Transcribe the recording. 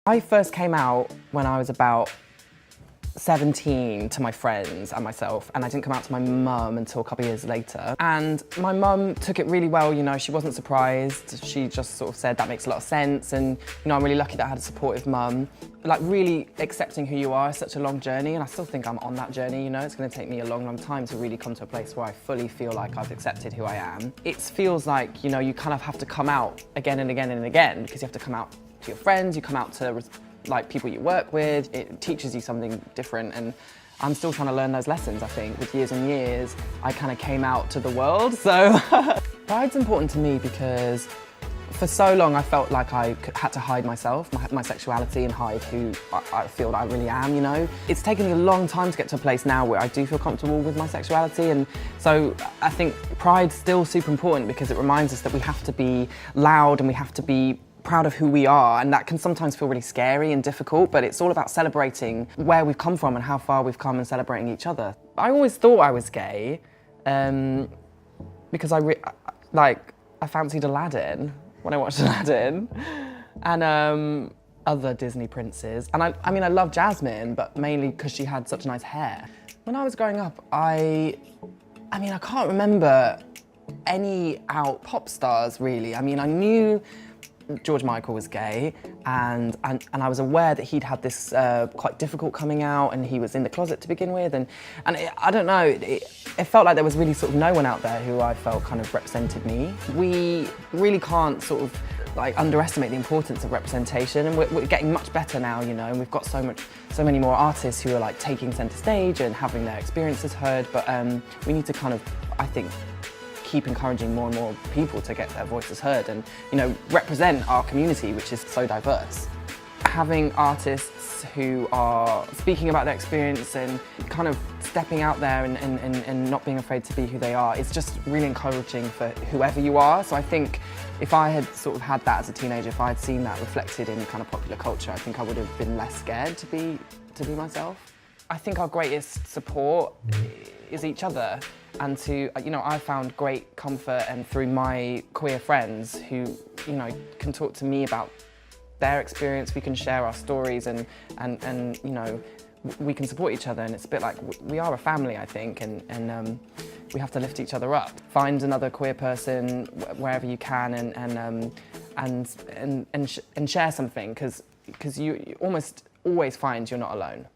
I first came out when I was about 17 to my friends and myself, and I didn't come out to my mum until a couple of years later. And my mum took it really well, you know, she wasn't surprised. She just sort of said that makes a lot of sense, and you know, I'm really lucky that I had a supportive mum. Like, really accepting who you are is such a long journey, and I still think I'm on that journey, you know. It's going to take me a long, long time to really come to a place where I fully feel like I've accepted who I am. It feels like, you know, you kind of have to come out again and again and again, because you have to come out to your friends, you come out to like people you work with. It teaches you something different, and I'm still trying to learn those lessons. I think with Years and Years, I kind of came out to the world. So pride's important to me because for so long I felt like I had to hide myself, my sexuality, and hide who I feel that I really am, you know. It's taken me a long time to get to a place now where I do feel comfortable with my sexuality, and so I think pride's still super important because it reminds us that we have to be loud and we have to be proud of who we are, and that can sometimes feel really scary and difficult, but it's all about celebrating where we've come from and how far we've come and celebrating each other. I always thought I was gay because I fancied Aladdin when I watched Aladdin, and other Disney princes. And I mean, I love Jasmine, but mainly because she had such nice hair. When I was growing up, I mean, I can't remember any out pop stars really. I mean, I knew George Michael was gay, and I was aware that he'd had this quite difficult coming out, and he was in the closet to begin with, and I don't know, it felt like there was really sort of no one out there who I felt kind of represented me. We really can't sort of like underestimate the importance of representation, and we're getting much better now, you know, and we've got so many more artists who are like taking centre stage and having their experiences heard, but we need to kind of, I think, keep encouraging more and more people to get their voices heard and, you know, represent our community, which is so diverse. Having artists who are speaking about their experience and kind of stepping out there and not being afraid to be who they are is just really encouraging for whoever you are. So I think if I had sort of had that as a teenager, if I had seen that reflected in kind of popular culture, I think I would have been less scared to be myself. I think our greatest support is each other, and to, you know, I found great comfort and through my queer friends who, you know, can talk to me about their experience. We can share our stories and you know, we can support each other, and it's a bit like we are a family, I think, and we have to lift each other up. Find another queer person wherever you can, and share something, because you almost always find you're not alone.